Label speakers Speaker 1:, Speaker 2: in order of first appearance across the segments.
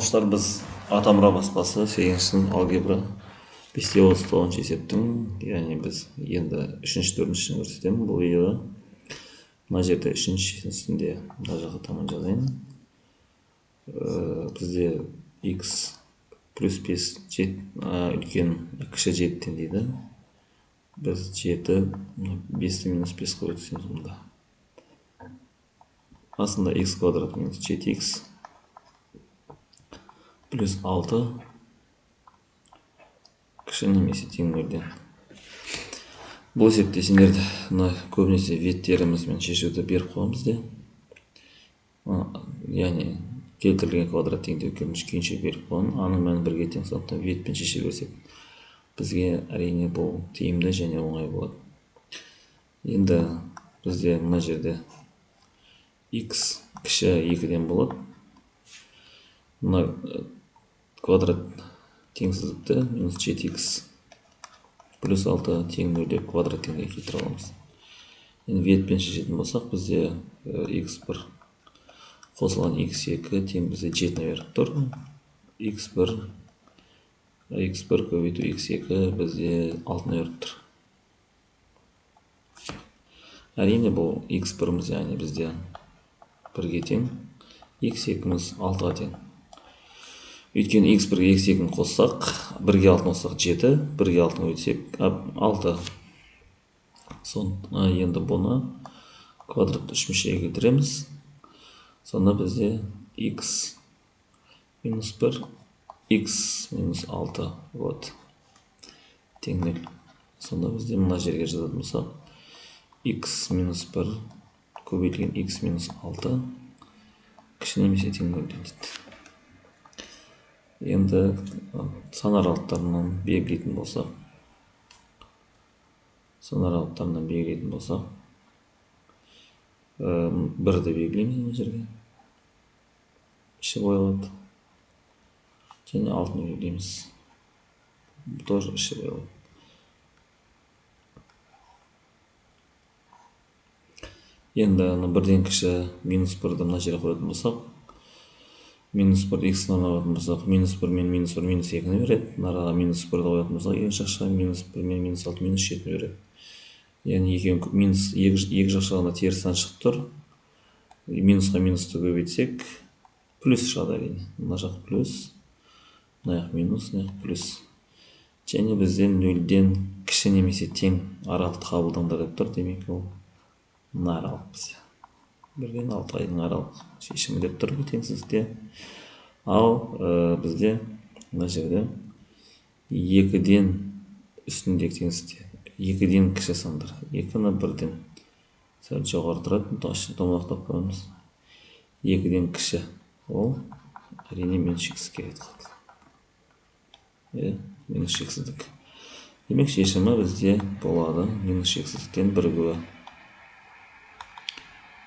Speaker 1: Biz Atamra баспасы 8-сынып алгебра 5-39 есептің, яғни біз енді 3-4-ші көрсетемін бұл видеода. Мына жерде 3-шісінде мына жаққа таман жазайын. Бізде x плюс 5 үлкен кіші 7-тен дейді. Біз 7 5-ті минус 5 қойып өтсеміз мұнда. Асында x квадрат минус 7x плюс 6 кіші немесе тең нөлден. Бұл есепте сендерді көбінесе веттерімізмен шешуді беріп қойғанбыз де. Яғни келтірілген квадрат теңдеу керіміз күйінше беріп қойған. Аның мәні бірге тең, сондықтан ветпен шеше берсек бізге әрине бұл тиімді және оңай болады. Енді бізде мына жерде x кіші 2-ден болады. Мына квадрат теңсіздікті минус 7x плюс 6 тең 0 деп квадрат теңдеуге келтіре аламыз. Енді ветпен шешетін болсақ, бізде x1 қосылған x2 тең бізде 7 беріп тұр. x1 көбейту x2 бізде 6 беріп тұр. Әрине бұл x1-міз, яғни бізде 1-ге тең, x2-міз 6-ға тең. Өйткені x1-ге x2-ні қоссақ, 1-ге 6-ны қоссақ 7, 1-ге 6-ны өтсек 6. Енді бұны квадрат 3 мүшеге келтіреміз. Сонда бізде x минус 1, x минус 6 болады. Тең 0. Сонда бізде мына жерге жазатын болсақ, x минус 1 көбейтілген x минус 6 кіші немесе тең 0 дейді. Енді сан аралықтарынан белгілейтін болсақ, бірді белгілейміз мына жерге. Іші боялады. Және 6-ны белгілейміз. Тоже іші боялады. Енді бірден кіші минус 1-ді мына жерге қоятын болсақ, минус 1 x-ны алатын болсақ, минус 1 мен минус 1 минус 2-ні береді. Нараға минус 1-ді қоятын болсақ, ең жақшыға минус 1 мен минус 6 минус 7-ні береді. Яғни екі жақшығында терістен шығып тұр. Минусқа минусты көбейтсек, плюс шығады әрине. Мына жақ плюс, мына жақ минус, мына жақ плюс. Және бізден 0-ден кіші немесе тең аралықты қабылдаңдар деп тұр. Демек ол мына аралық бізде. 1-ден 6-ға дейін аралық шешімі деп тұр бұл теңсіздікте. Ал бізде мына жерде 2-ден үстіндегі теңсіздікте 2-ден кіші сандар. 2-ні 1-ден сәл жоғары тұрады. Домалақтап қоямыз. 2-ден кіші ол әрине минус шексіздікке кетеді. Минус шексіздік. Демек шешімі бізде болады минус шексіздіктен бірігуі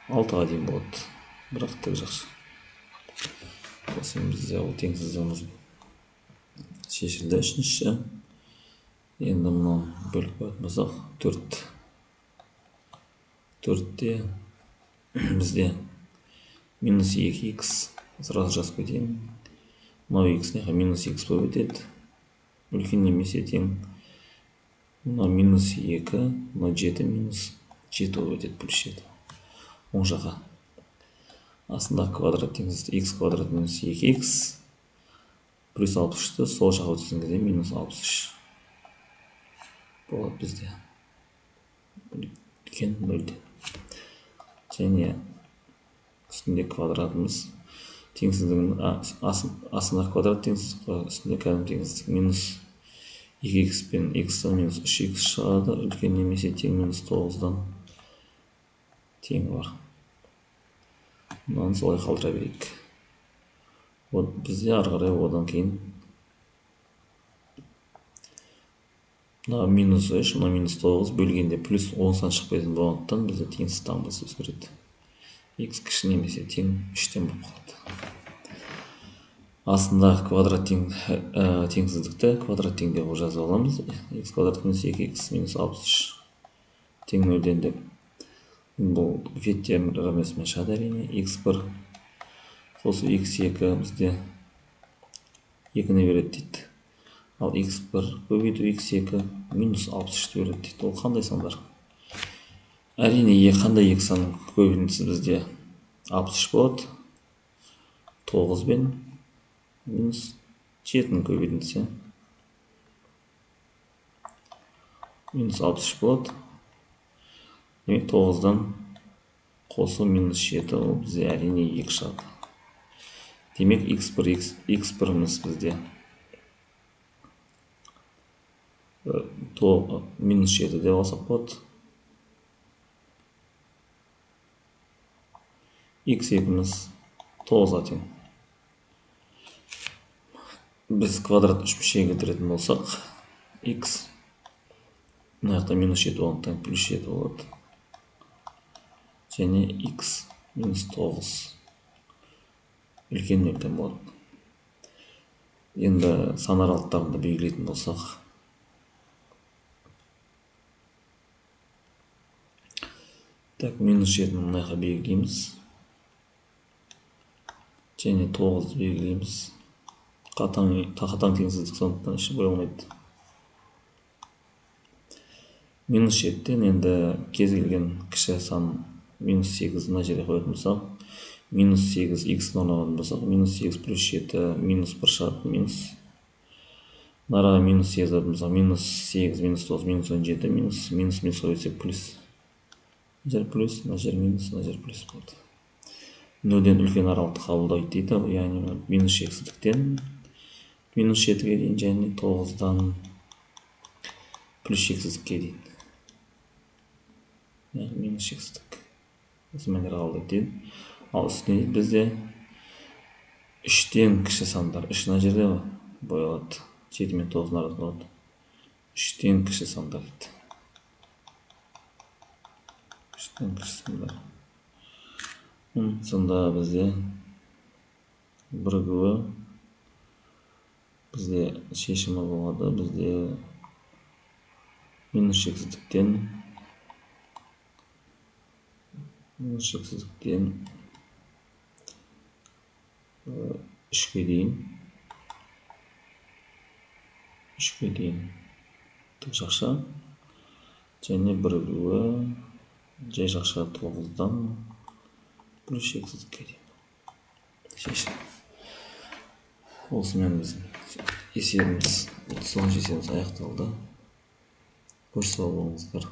Speaker 1: 6-ға дейін болады. Бірақ тік жақсы. Осымен бізде ол теңсіздігіміз шешілді. 3-ші. Енді мұны бөліп қоятын болсақ, 4. 4-те бізде минус 2x сразу жазып кетейін. Мынау x-не минус x болып өтеді. Үлкен немесе тең. Мынау минус 2, мынау 7 минус 7 болып өтеді, плюс 7. Оң жаққа. Астында квадрат теңсіздік x квадрат минус 2x плюс 63-ті сол жаққа өтсін кезде минус 63 болады бізде. Үлкен 0-ден. Және үстінде квадратымыз теңсіздігін, астында квадрат теңсіздік, үстінде кәдімгі теңсіздік минус 2x пен x-дан минус 3x шығады. Үлкен немесе тең минус 9-дан тең бар. Мынаны солай қалдыра берейік. Бізде арғарай одан кейін мына минус 3, мына минус 9 бөлгенде плюс 10-сан шықпайтын болғандықтан бізде теңсіз таңбасы өзгереді. X кіші немесе тең 3-тен болып қалады. Астында квадрат теңсіздікті квадрат теңдеу қылып жазып аламыз. X квадрат минус 2x минус 63 тең 0-ден деп. Бұл веттер рамесімен шығады әрине. x1 қосу x2 бізде 2-ні береді дейді. Ал x1 көбейту x2 минус 63 береді дейді. Ол қандай сандар? Әрине, қандай екі санның көбейтіндісі бізде 63 болады. 9 бен минус 7-ні көбейтіндісі минус 63 болады. Демек 9-дан қосу минус 7, ол бізде әрине 2 шығады. Демек x1-міз бізде минус 7 деп алсақ болады. x2-міз 9-ға тең. Біз квадрат үшбүшке келтіретін болсақ, x мына жақта минус 7 болғандықтан плюс 7 болады. Және x минус 9 үлкен нөлден болады. Енді сан аралықтарында белгілейтін болсақ, минус 7-ні мынайға белгілейміз. Және 9-ды белгілейміз. Қатаң теңсіздік, сондықтан іші боялмайды. Минус 7-ден енді кез келген кіші сан минус 8 мына жерге қоятын болсақ, минус 8 x-ні орнаған болсақ, минус 8 плюс 7 минус 1 шығады. Минус нараға минус 8 алатын болсақ, минус 8 минус 9 минус 17 минус қоятсақ плюс. Мына жер плюс, мына жер минус, мына жер плюс болады. Нөлден үлкен аралықты қабылдайды дейді. Яғни минус шексіздіктен минус 7-ге дейін және 9-дан плюс шексіздікке дейін. Яғни минус шексіздік. Осы мәнер қабылдайды дейді. Ал үстіне бізде 3-тен кіші сандар. 3 мына жерде боялады. 7 мен 9-ның арасында болады. 3-тен кіші сандар дейді. 3-тен кіші сандар. Сонда бізде бірігуі бізде шешімі болады. Бізде минус шексіздіктен 3-ке дейін тік жақша және бірігуі жай жақша 9-дан плюс шексіздікке дейін. Шешім. Осымен біздің есебіміз аяқталды. Қош сау болыңыздар.